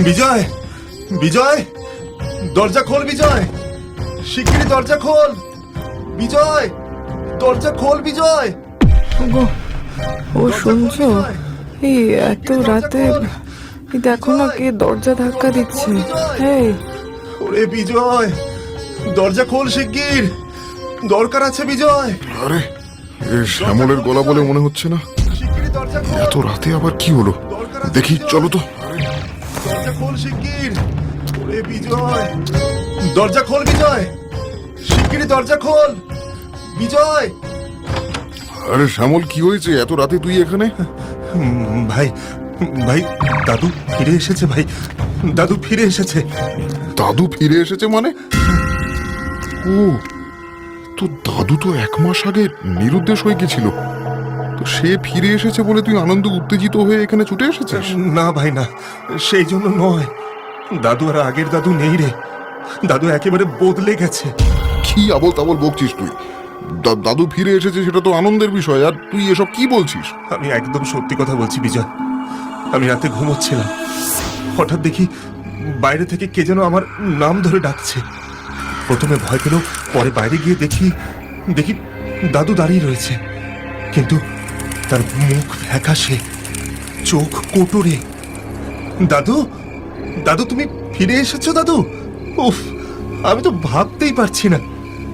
বিজয়, বিজয়, দরজা খোল বিজয়, শিগগিরই দরজা খোল বিজয়, দরজা খোল বিজয়। গো, ও শুনছো? এই এত রাতে দেখো না কে দরজা ধাক্কা দিচ্ছে। এই ওরে বিজয়, দরজা খোল শিগগির, দরকার আছে বিজয়। আরে এ শ্যামলের গলা বলে মনে হচ্ছে না। শিগগিরই দরজা খোল। এত রাতে আবার কি হলো দেখি, চলো তো। দরজা খোল শিগগির। ওরে বিজয়, দরজা খোল বিজয়, শিগগিরই দরজা খোল বিজয়। আরে শ্যামল, কি হয়েছে এত রাতে তুই এখানে? ভাই, ভাই, দাদু ফিরে এসেছে ভাই, দাদু ফিরে এসেছে। দাদু ফিরে এসেছে মানে? ও, তো দাদু তো 1 মাস আগে নিরুদ্দেশ হয়ে গেছিল, তো সে ফিরে এসেছে বলে তুই আনন্দ উত্তেজিত হয়ে এখানে ছুটে এসেছিস? না ভাই না, সেই জন্য নয়। দাদু আর আগের দাদু নেই রে, দাদু একেবারে বদলে গেছে। কি আবল তাবল বকছিস তুই? দাদু ফিরে এসেছে সেটা তো আনন্দের বিষয়, আর তুই এসব কি বলছিস? আমি একদম সত্যি কথা বলছি বিজয়। আমি রাতে ঘুমোচ্ছিলাম, হঠাৎ দেখি বাইরে থেকে কে যেন আমার নাম ধরে ডাকছে। প্রথমে ভয় পেল, পরে বাইরে গিয়ে দেখি দেখি দাদু দাঁড়িয়ে রয়েছে, কিন্তু তার মুখ ফ্যাকাশে, চোখ কোটরে। দাদু, দাদু তুমি ফিরে এসেছো দাদু? উফ, আমি তো ভাবতেই পারছি না,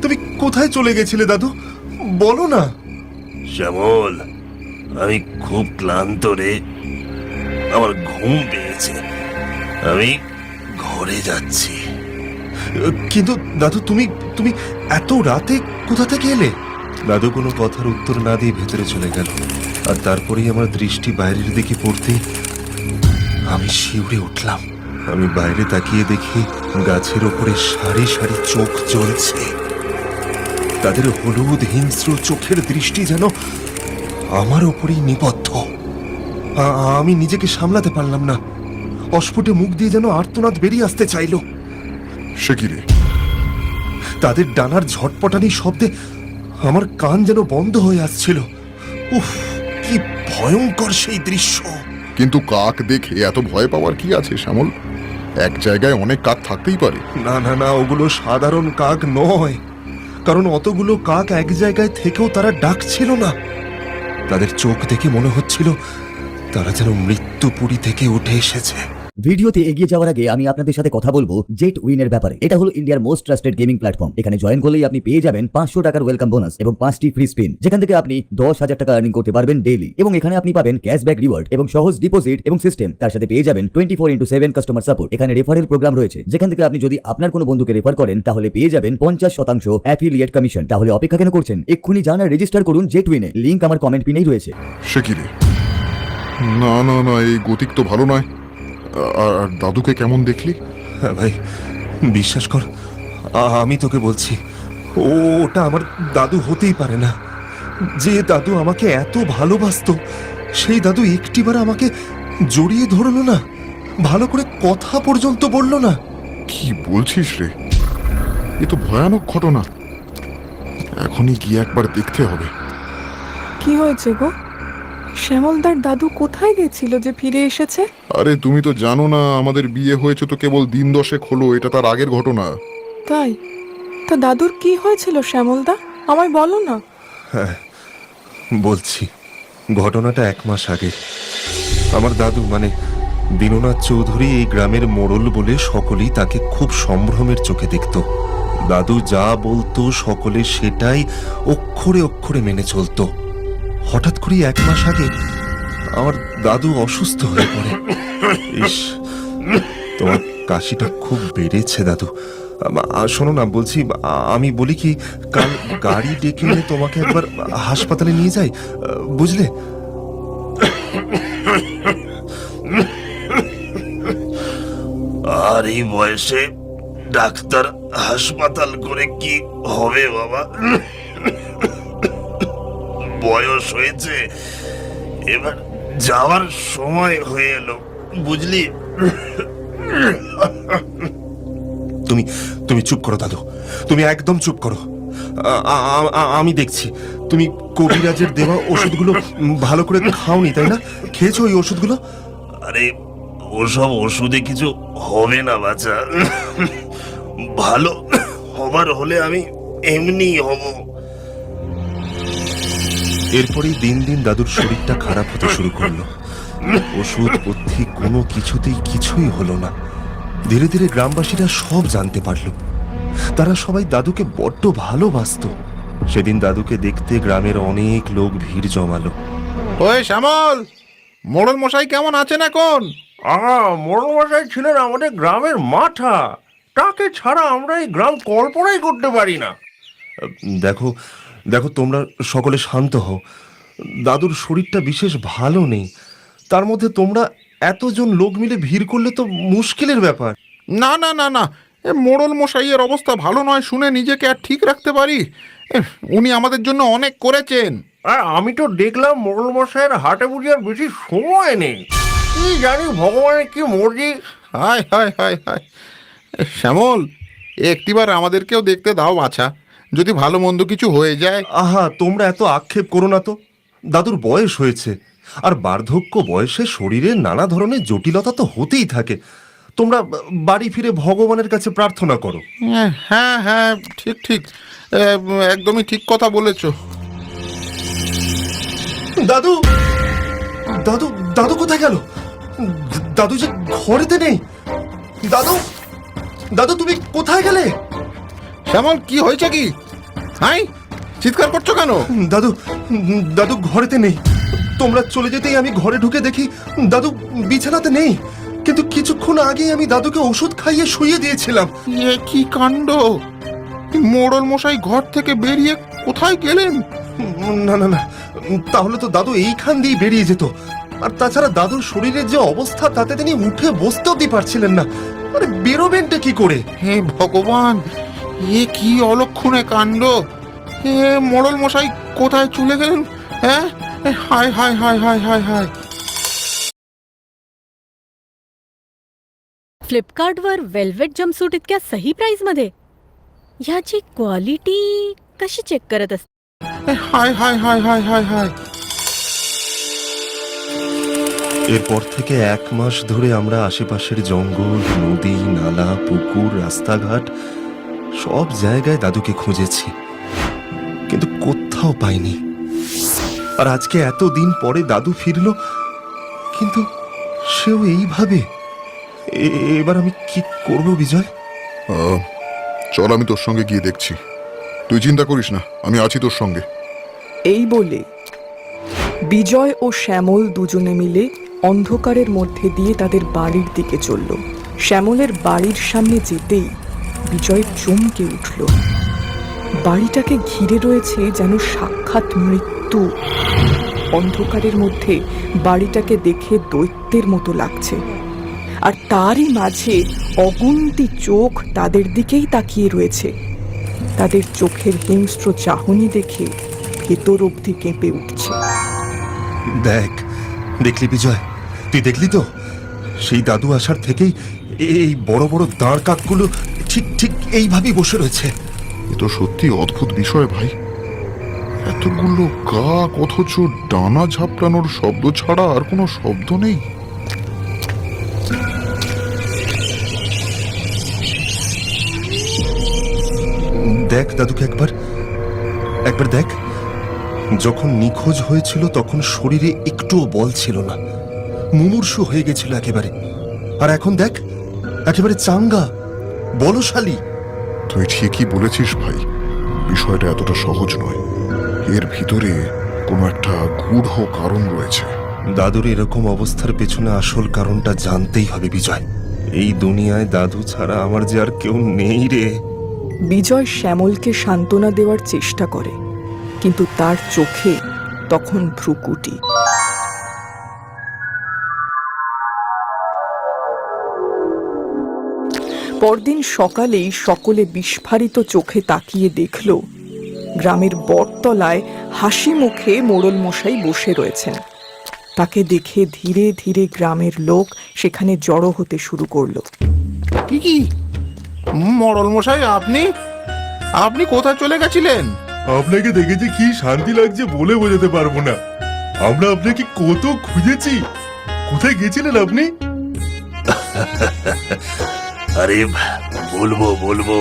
তুমি কোথায় চলে গেছিলে দাদু, বলো না। শ্যামল, আমি খুব ক্লান্ত রে, আমার ঘুম পেয়েছে, আমি ঘরে যাচ্ছি। কিন্তু দাদু তুমি তুমি এত রাতে কোথা থেকে এলে? দাদু কোনো কথার উত্তর না দিয়ে ভেতরে চলে গেল, আর তারপরেই আমার দৃষ্টি বাইরের দিকে পড়তে আমি শিউরে উঠলাম। আমি বাইরে তাকিয়ে দেখি গাছের ওপরে সারি সারি চোখ জ্বলছে, তাদের হলুদ হিংস্র চোখের দৃষ্টি যেন আমার ওপরেই নিবদ্ধ। আমি নিজেকে সামলাতে পারলাম না, অস্ফুটে মুখ দিয়ে যেন আর্তনাদ বেরিয়ে আসতে চাইল। সে কি রে? তাদের ডানার ঝটপটানি শব্দে আমার কান যেন বন্ধ হয়ে আসছিল। উফ, কি ভয়ঙ্কর সেই দৃশ্য! কিন্তু কাক দেখে এত ভয় পাওয়ার কি আছে শ্যামল? এক জায়গায় অনেক কাক থাকতেই পারে। না না না, ওগুলো সাধারণ কাক নয়, কারণ অতগুলো কাক এক জায়গায় থেকেও তারা ডাকছিল না। তাদের চোখ দেখে মনে হচ্ছিল তারা যেন মৃত্যুপুরী থেকে উঠে এসেছে। ভিডিওতে এগিয়ে যাওয়ার আগে আমি আপনাদের সাথে কথা বলবো জেট উইনের ব্যাপারে। এটা হলো ইন্ডিয়ার মোস্ট ট্রাস্টেড গেমিং প্ল্যাটফর্ম। এখানে জয়েন করলেই আপনি পেয়ে যাবেন 500 টাকার ওয়েলকাম বোনাস এবং 5টি ফ্রি স্পিন, যেখান থেকে আপনি 10,000 টাকা আর্নিং করতে পারবেন ডেইলি। এবং এখানে আপনি পাবেন ক্যাশব্যাক রিওয়ার্ড এবং সহজ ডিপোজিট এবং সিস্টেম। তার সাথে পেয়ে যাবেন 24/7 কাস্টমার সাপোর্ট। এখানে রেফারেল প্রোগ্রাম রয়েছে, যেখান থেকে আপনি যদি আপনার কোনো বন্ধুকে রেফার করেন তাহলে পেয়ে যাবেন 50% অ্যাফিলিয়েট কমিশন। তাহলে অপেক্ষা কেন করছেন? এক্ষুনি যান আর রেজিস্টার করুন জেট উইনে। লিংক আমার কমেন্ট পিনেই রয়েছে। সে কি রে? না না না, এই গতিক তো ভালো নয়। আর দাদুকে কেমন দেখলি? হ্যাঁ ভাই, বিশ্বাস কর, আমি তোকে বলছি, ওটা আমার দাদু হতেই পারে না। যে দাদু আমাকে এত ভালোবাসতো, সেই দাদু একটিবার আমাকে জড়িয়ে ধরলো না, ভালো করে কথা পর্যন্ত বললো না। কি বলছিস রে? এ তো ভয়ানক ঘটনা, এখনই গিয়ে একবার দেখতে হবে। কি হয়েছে গো? শ্যামলদার দাদু কোথায় গেছিল যে ফিরে এসেছে? আরে তুমি তো জানো না, আমাদের বিয়ে হয়েছে তো কেবল দিন 10 হলো, এটা তার আগের ঘটনা। তাই? তা দাদুর কি হয়েছিল শ্যামলদা, আমায় বলো না। হ্যাঁ বলছি, ঘটনাটা 1 মাস আগে। আমার দাদু মানে দীননাথ চৌধুরী এই গ্রামের মোড়ল বলে সকলেই তাকে খুব সম্ভ্রমের চোখে দেখত। দাদু যা বলতো সকলে সেটাই অক্ষরে অক্ষরে মেনে চলতো। হঠাৎ করে 1 মাস আগে আমার দাদু অসুস্থ হয়ে পড়ে। ইস, তোমার কাশিটা খুব বেড়েছে দাদু। শোনো না, বলছি, আমি বলি কি, কাল গাড়ি ডেকে এনে তোমাকে একবার হাসপাতালে নিয়ে যাই, বুঝলে? আর এই বয়সে ডাক্তার হাসপাতাল করে কি হবে বাবা? বয়স হয়েছে, এবার যাওয়ার সময় হয়ে এলো, বুঝলি? তুমি তুমি চুপ করো দাদু, তুমি একদম চুপ করো। আমি দেখছি তুমি কবিরাজের দেওয়া ওষুধগুলো ভালো করে খাওনি, তাই না? খেয়েছো ওই ওষুধগুলো? আরে ওসব ওষুধে কিছু হবে না বাচ্চা। ভালো হবার হলে আমি এমনি হব। এরপরেই দিন দিন দাদুর শরীরটা খারাপ হতে শুরু করলো। ওষুধ পথ্যি কোনো কিছুতেই কিছুই হলো না। ধীরে ধীরে গ্রামবাসীরা সব জানতে পারল। তারা সবাই দাদুকে বড্ড ভালোবাসতো। সেদিন দাদুকে দেখতে গ্রামের অনেক লোক ভিড় জমালো। ওই শ্যামল, মোড়ল মশাই কেমন আছেন এখন? মোড়লমশাই ছিলেন আমাদের গ্রামের মাথা। তাকে ছাড়া আমরা এই গ্রাম কল্পনাই করতে পারি না। দেখো দেখো, তোমরা সকলে শান্ত হও। দাদুর শরীরটা বিশেষ ভালো নেই। তার মধ্যে তোমরা এতজন লোক মিলে ভিড় করলে তো মুশকিলের ব্যাপার। না না না না, মোড়ল মশাইয়ের অবস্থা ভালো নয় শুনে নিজেকে আর ঠিক রাখতে পারি? উনি আমাদের জন্য অনেক করেছেন। আর আমি তো দেখলাম মোড়লমশাইয়ের হাটে বুঝি আর বেশি সময় নেই। কি জানি ভগবানের কি মর্জি। হায় হায় হায় হায়। শ্যামল, একটিবার আমাদেরকেও দেখতে দাও বাছা, যদি ভালো মন্দ কিছু হয়ে যায়। আহা, তোমরা এত আক্ষেপ করো না তো। দাদুর বয়স হয়েছে, আর বার্ধক্য বয়সে শরীরে নানা ধরনের জটিলতা তো হতেই থাকে। তোমরা বাড়ি ফিরে ভগবানের কাছে প্রার্থনা করো। হ্যাঁ হ্যাঁ, ঠিক ঠিক, একদমই ঠিক কথা বলেছো। দাদু দাদু দাদু কোথায় গেল? দাদু যে ঘরেতে নেই। দাদু দাদু, তুমি কোথায় গেলে? শ্যামল, কি হয়েছে কি? হাই, চিৎকার করছো কেন? দাদু দাদু ঘরেতে নেই। তোমরা চলে যেতেই আমি ঘরে ঢুকে দেখি দাদু বিছানাতে নেই। কিন্তু কিছুক্ষণ আগেই আমি দাদুকে ওষুধ খাইয়ে শুইয়ে দিয়েছিলাম। এ কি কাণ্ড! মোড়ল মশাই ঘর থেকে বেরিয়ে কোথায় গেলেন? না না না, তাহলে তো দাদু এইখান দিয়ে বেরিয়ে যেত। আর তাছাড়া দাদুর শরীরের যে অবস্থা, তাতে তিনি উঠে বসতে অবধি পারছিলেন না। আরে বেরোবেনটা কি করে? হে ভগবান, এ কি অলক্ষণে কাণ্ড! এ মোড়ল মশাই কোথায় চলে গেলেন? হ্যাঁ, হায় হায় হায় হায় হায় हाय। फ्लिपकार्टवर वेल्वेट जम्पसूट इतक्या सही प्राइसमध्ये ह्याची क्वालिटी कशी चेक करत असते? हाय हाय हाय हाय हाय हाय। এরপর থেকে 1 মাস ধরে আমরা আশেপাশের জঙ্গল, নদী, নালা, পুকুর, রাস্তাঘাট সব জায়গায় দাদুকে খুঁজেছি, কিন্তু কোথাও পাইনি। আর আজকে এতদিন পরে দাদু ফিরল, কিন্তু সেও এইভাবে। এবার আমি কি করব বিজয়? চল, আমি তোর সঙ্গে গিয়ে দেখছি। তুই চিন্তা করিস না, আমি আছি তোর সঙ্গে। এই বলে বিজয় ও শ্যামল দুজনে মিলে অন্ধকারের মধ্যে দিয়ে তাদের বাড়ির দিকে চলল। শ্যামলের বাড়ির সামনে যেতেই বিজয় চমকে উঠল। বাড়িটাকে ঘিরে রয়েছে যেন সাক্ষাৎ মৃত্যু। অন্ধকারের মধ্যে বাড়িটাকে দেখে দৈত্যের মতো লাগছে, আর তারই মাঝে অগুন্তি চোখ তাদের দিকেই তাকিয়ে রয়েছে। তাদের চোখের হিংস্র চাহনি দেখে ভেতর অবধি কেঁপে উঠছে। দেখলি বিজয়, তুই দেখলি তো? সেই দাদু আসার থেকেই এই বড় বড় দাঁড় কাকগুলো ঠিক ঠিক এইভাবেই বসে রয়েছে। এ তো সত্যি অদ্ভুত বিষয় ভাই। এতগুলো কাক, অথচ ডানা ঝাপটানোর শব্দ ছাড়া আর কোনো শব্দ নেই। দেখ দাদুকে একবার দেখ। যখন নিখোঁজ হয়েছিল তখন শরীরে একটুও বল ছিল না, মুমূর্ষু হয়ে গেছিল একেবারে। আর এখন দেখ, একেবারে চাঙ্গা, বলশালী। তুই ঠিকই বলেছিস ভাই, বিষয়টা এতটা সহজ নয়। এর ভিতরে কোনো একটা গূঢ় কারণ রয়েছে। দাদুর এরকম অবস্থার পেছনে আসল কারণটা জানতেই হবে বিজয়। এই দুনিয়ায় দাদু ছাড়া আমার যে আর কেউ নেই রে। বিজয় শ্যামলকে সান্ত্বনা দেওয়ার চেষ্টা করে, কিন্তু তার চোখে তখন ভ্রুকুটি। পরদিন সকালেই সকলে বিস্ফারিত চোখে তাকিয়ে দেখল গ্রামের বটতলায় হাসি মুখে মোড়ল মশাই বসে রয়েছেন। তাকে দেখে ধীরে ধীরে গ্রামের লোক সেখানে জড়ো হতে শুরু করলো। কি মোড়ল মশাই, আপনি কোথায় চলে গেছিলেন? আপনাকে দেখে যে কি শান্তি লাগছে বলে বোঝাতে পারবো না। আমরা আপনাকে কত খুঁজেছি। কোথায় গেছিলেন আপনি? আরে বলবো বলবো,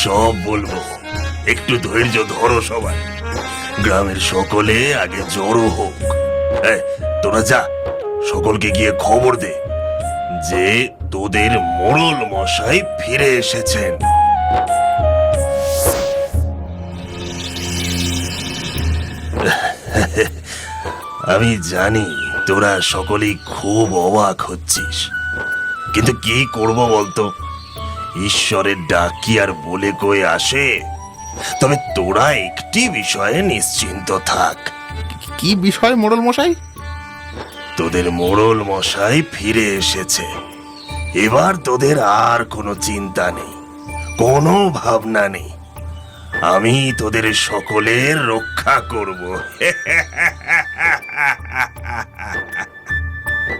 সব বলবো, একটু ধৈর্য ধরো সবাই। গ্রামের সকলে আগে জড়ো হোক। এই, তোরা যা, সকলকে গিয়ে খবর দে যে তোদের মোড়ল মশাই ফিরে এসেছেন। আমি জানি তোরা সকলেই খুব অবাক হচ্ছিস, কিন্তু কি করব বলতো, ঈশ্বরের ডাক কি আর বলে কয়ে আসে? তবে তোরা একটি বিষয়ে নিশ্চিন্ত থাক। কি বিষয় মোড়ল মশাই? তোদের মোড়ল মশাই ফিরে এসেছে। এবার তোদের আর কোনো চিন্তা নেই, কোনো ভাবনা নেই। আমি তোদের সকলের রক্ষা করব।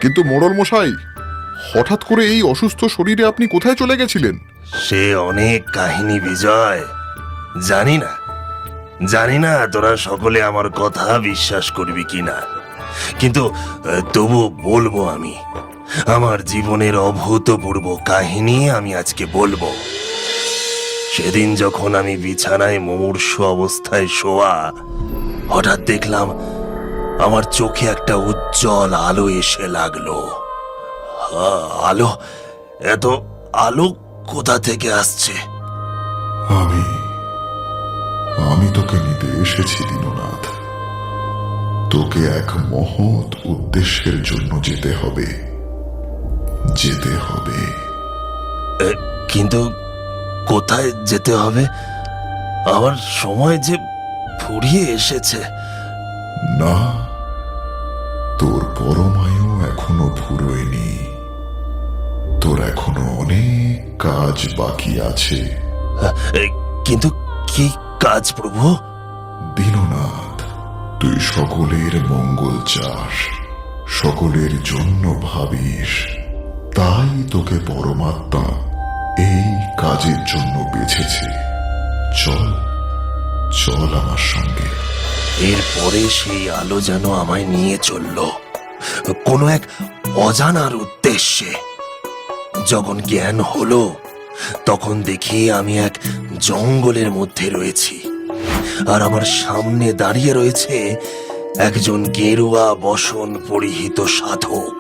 কিন্তু মোড়ল মশাই, হঠাৎ করে এই অসুস্থ শরীরে আপনি কোথায় চলে গেছিলেন? সে অনেক কাহিনী বিজয়, জানি না তোরা সকলে আমার কথা বিশ্বাস করবি কিনা, কিন্তু তবু বলবো। আমি আমার জীবনের অভূতপূর্ব কাহিনী আমি আজকে বলবো। সেদিন যখন আমি বিছানায় মুমূর্ষু অবস্থায় শোয়া, হঠাৎ দেখলাম আমার চোখে একটা উজ্জ্বল আলো এসে লাগলো। আলো, এত আলো কোথা থেকে আসছে? আমি তোকে নিতে এসেছি দীননাথ। তোকে এক মহৎ উদ্দেশ্যের জন্য যেতে হবে। কিন্তু কোথায় যেতে হবে? আমার সময় যে ফুরিয়ে এসেছে। না, তোর পরমায়ু এখনো ফুরোয়নি। তোর এখনো অনেক কাজ বাকি আছে। কিন্তু কি কাজ প্রভু? দীননাথ, তুই সকলের মঙ্গল চাস, সকলের জন্য ভাবিস, তাই তোকে পরমাত্মা এই কাজের জন্য বেছেছে। চল আমার সঙ্গে। এরপরে সেই আলো যেন আমায় নিয়ে চলল কোনো এক অজানার উদ্দেশ্যে। যখন জ্ঞান হলো, তখন দেখি আমি এক জঙ্গলের মধ্যে রয়েছি, আর আমার সামনে দাঁড়িয়ে রয়েছে একজন গেরুয়া বসন পরিহিত সাধক।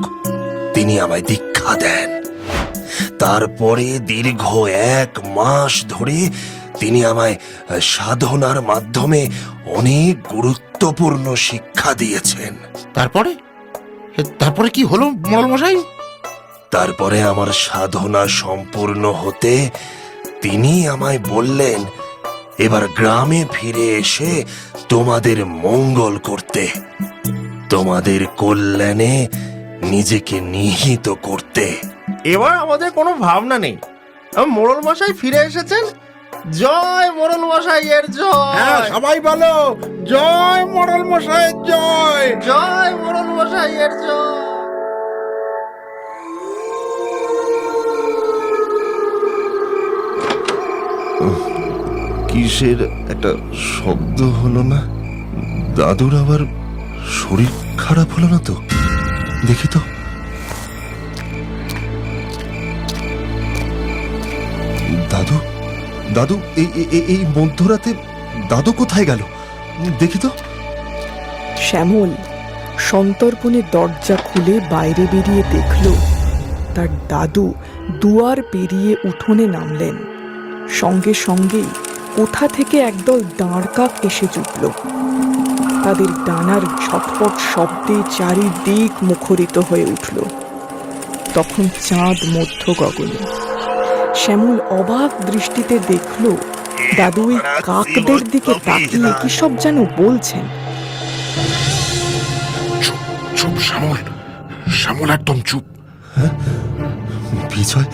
তিনি আমায় দীক্ষা দেন। তারপরে দীর্ঘ 1 মাস ধরে তিনি আমায় সাধনার মাধ্যমে অনেক গুরুত্বপূর্ণ শিক্ষা দিয়েছেন। তারপরে কি হলো মোড়ল মশাই? তারপরে আমার সাধনা সম্পূর্ণ হতে তিনি আমায় বললেন, এবার গ্রামে ফিরে এসে তোমাদের মঙ্গল করতে, তোমাদের কল্যাণে নিজেকে নিহিত করতে। এবার আমাদের কোনো ভাবনা নেই, মোড়ল মশাই ফিরে এসেছেন। জয় মোড়ল মশাইয়ের জয়! হ্যাঁ, সবাই বলো জয় মোড়ল মশাইয়ের জয়! জয় মোড়ল মশাইয়ের জয়! কিসের একটা শব্দ হলো না? দাদুর আবার শরীর খারাপ হলো না তো? দেখি তো। দাদু, দাদু, এই মধ্যরাতে দাদু কোথায় গেল? দেখি তো। শ্যামল সন্তর্পণে দরজা খুলে বাইরে বেরিয়ে দেখল তার দাদু দুয়ার পেরিয়ে উঠোনে নামলেন। সঙ্গে সঙ্গেই কোথা থেকে একদল দাঁড়কাক এসে জুটল। তাদের ডানার ছটফট শব্দে চারিদিক মুখরিত হয়ে উঠল। তখন চাঁদ মধ্য গগনে। শ্যামল অবাক দৃষ্টিতে দেখল দাদু এই কাকদের দিকে তাকিয়ে কি সব যেন বলছেন। চুপ শ্যামল, একদম চুপ। বিজয়,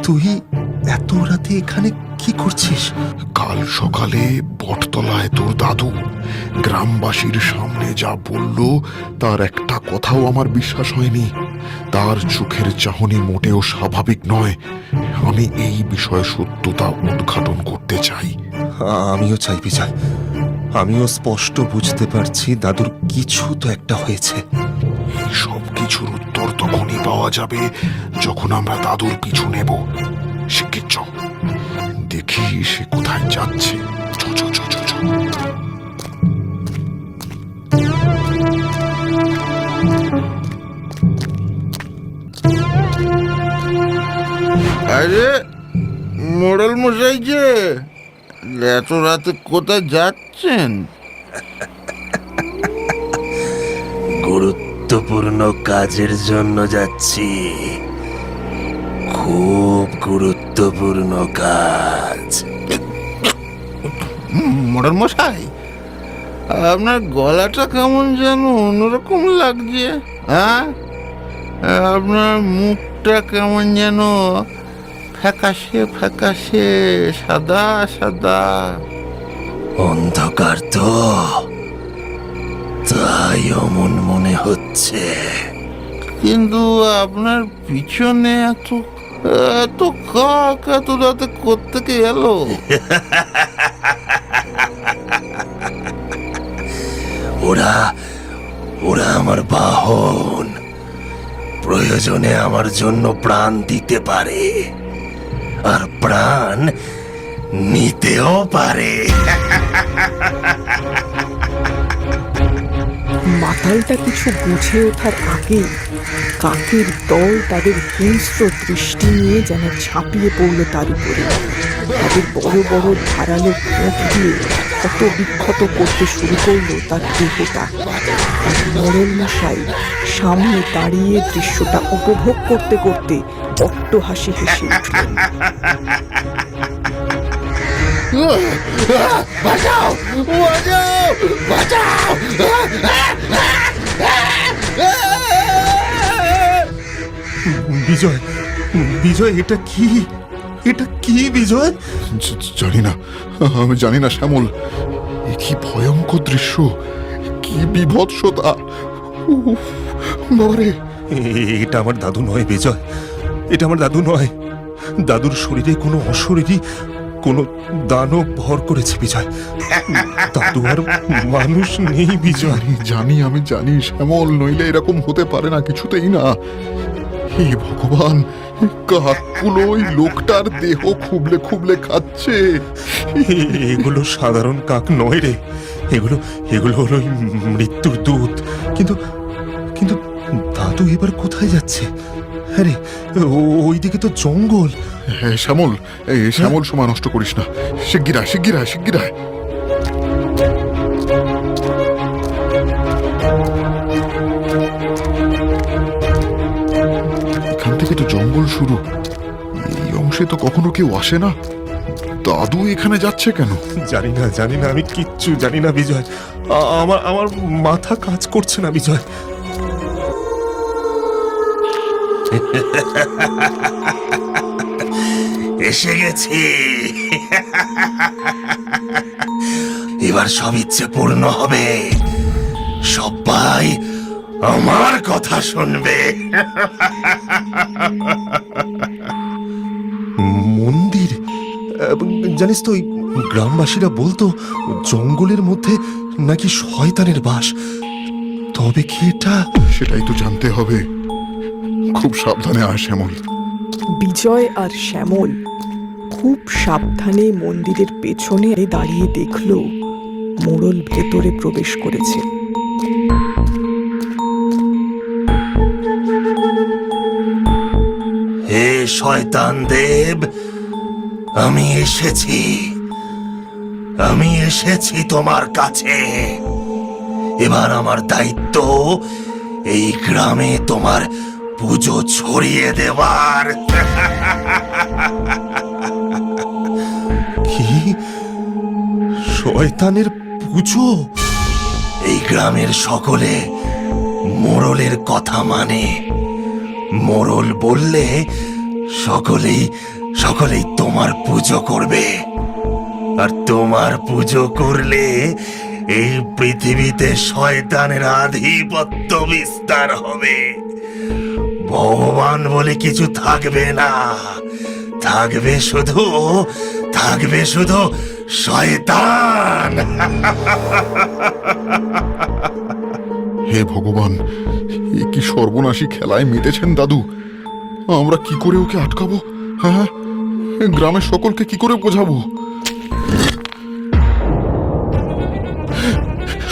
তুই এত রাতে এখানে কি করছিস? কাল সকালে বটতলায় তোর দাদু গ্রামবাসীর সামনে যা বলল, তার একটা কথাও আমার বিশ্বাস হয়নি। তার চোখের চাহনি মোটেও স্বাভাবিক নয়। আমি এই বিষয়ে সত্যতা উদ্ঘাটন করতে চাই। আমিও চাই বিজয়, আমিও স্পষ্ট বুঝতে পারছি দাদুর কিছু তো একটা হয়েছে। এই সব কি কিছুর উত্তর তখনই পাওয়া যাবে যখন আমরা দাদুর পিছু নেব। শিগগির চ, দেখি সে কোথায় যাচ্ছে। চ চ চ চ চ। আরে মোড়ল মশাই যে এত রাতে কোথায় যাচ্ছেন? গুরুত্বপূর্ণ কাজের জন্য যাচ্ছি, খুব গুরুত্বপূর্ণ কাজ। মোড়ল মশাই, আপনার গলাটা কেমন যেন অন্যরকম লাগছে। হ্যাঁ, আপনার মুখটা কেমন যেন ফ্যাকাশে ফ্যাকাশে, সাদা সাদা। অন্ধকার তো, তাই অমন মনে হচ্ছে। কিন্তু আপনার পিছনে এত এত কাক এত রাতে কোত্থেকে এলো? ওরা ওরা আমার বাহন, প্রয়োজনে আমার জন্য প্রাণ দিতে পারে, আর প্রাণ নিতেও পারে। মাতালটা কিছু বুঝে ওঠার আগে কাকের দল তাদের হিংস্র দৃষ্টি নিয়ে যেন ঝাঁপিয়ে পড়ল তার উপরে। তাদের বড় বড় ধারালো মুখ দিয়ে ক্ষত বিক্ষত করতে শুরু করলো তার দেহটা। মোড়ল মশাই সামনে দাঁড়িয়ে দৃশ্যটা উপভোগ করতে করতে বড্ড হাসি হেসে উঠলেন। বাঁচাও বাঁচাও বাঁচাও! বিজয়, বিজয়, এটা কি? এটা কি বিজয়? জানি না, আমি জানি না শ্যামল। এ কি ভয়ঙ্কর দৃশ্য, কি বিভৎসতা! উফ, বাবারে! এটা আমার দাদু নয় বিজয়, এটা আমার দাদু নয়। দাদুর শরীরে কোনো অশরীরী কোনো দানব ভর করেছে বিজয়। দাদু আর মানুষ নেই বিজয়। জানি, আমি জানি শ্যামল, নইলে এরকম হতে পারে না, কিছুতেই না। হে ভগবান, কাকগুলো ওই লোকটার দেহ খুবলে খুবলে খাচ্ছে। এগুলো সাধারণ কাক নয় রে, এগুলো এগুলো হলো ওই মৃত্যুর দূত। কিন্তু কিন্তু দাদু এবার কোথায় যাচ্ছে? আরে ওইদিকে তো জঙ্গল। হ্যাঁ শ্যামল, এই শ্যামল, সময় নষ্ট করিস না, শিগগির আয়, শিগগির আয়, শিগগির আয়। এখান থেকে তো জঙ্গল শুরু, এই অংশে তো কখনো কেউ আসে না। দাদু এখানে যাচ্ছে কেন? জানি না, জানি না, আমি কিচ্ছু জানি না বিজয়। আমার আমার মাথা কাজ করছে না বিজয়। এসে গেছি, এবার সব ইচ্ছে পূর্ণ হবে, সবাই আমার কথা শুনবে। মন্দির, জানিস তো ওই গ্রামবাসীরা বলতো জঙ্গলের মধ্যে নাকি শয়তানের বাস। তবে কি এটা? সেটাই তো জানতে হবে। খুব সাবধানে আয় শ্যামল। বিজয় আর শ্যামল খুব সাবধানে মন্দিরের পেছনে দাঁড়িয়ে দেখল মোড়ল ভেতরে প্রবেশ করেছে। হে শয়তান দেব, আমি এসেছি, আমি এসেছি তোমার কাছে। এবার আমার দায়িত্ব এই গ্রামে তোমার পুজো ছড়িয়ে দেওয়ার। কি? শয়তানের পুজো? এই গ্রামের সকলে মোড়লের কথা মানে, মোড়ল বললে সকলেই সকলেই তোমার পুজো করবে, আর তোমার পুজো করলে এই পৃথিবীতে শয়তানের আধিপত্য বিস্তার হবে। ভগবান বলে কিছু থাকবে না, থাকবে শুধু শয়তান। হে ভগবান, এ কি সর্বনাশী খেলায় মেতেছেন দাদু। আমরা কি করে ওকে আটকাবো? হ্যাঁ, গ্রামের সকলকে কি করে বোঝাবো?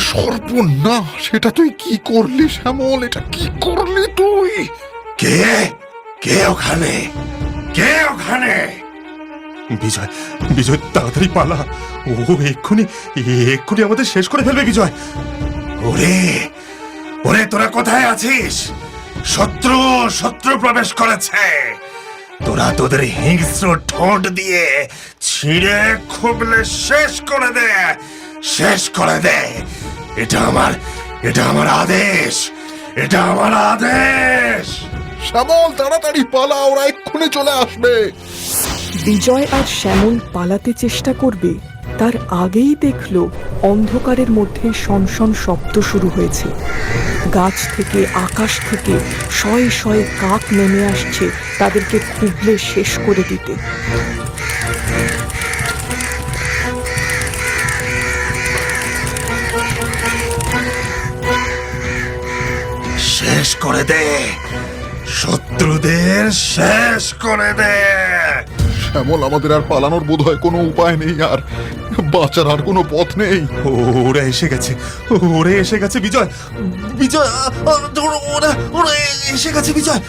সর্বনাশ, সেটা তুই কি করলি শ্যামল? এটা কি করলি তুই? কে কে ওখানে? কে ওখানে? বিজয়, বিজয় তাড়াতাড়ি পালা। ও এক্ষুনি এক্ষুনি আমাদের শেষ করে ফেলবে বিজয়। ওরে ওরে, তোরা কোথায় আছিস? শত্রু শত্রু প্রবেশ করেছে। তোরা তোদের হিংস্র ঠোঁট দিয়ে ছিঁড়ে খুবলে শেষ করে দে, শেষ করে দে। এটা আমার আদেশ, এটা আমার আদেশ। শ্যামল তাড়াতাড়ি পালা, ওরা এক্ষুনি চলে আসবে। বিজয় আর শ্যামল পালাতে চেষ্টা করবে তার আগেই দেখল অন্ধকারের মধ্যে শনশন শব্দ শুরু হয়েছে। গাছ থেকে, আকাশ থেকে শয়ে শয়ে কাক নেমে আসছে তাদেরকে খুবলে শেষ করে দিতে। শেষ করে দে, শত্রুদের শেষ করে দে। শ্যামল, আমাদের আর পালানোর বোধ হয় কোনো উপায় নেই, আর বাঁচার আর কোনো পথ নেই। ওরা এসে গেছে, ওরা এসে গেছে বিজয়, বিজয় ওরা ওরা এসে গেছে বিজয়।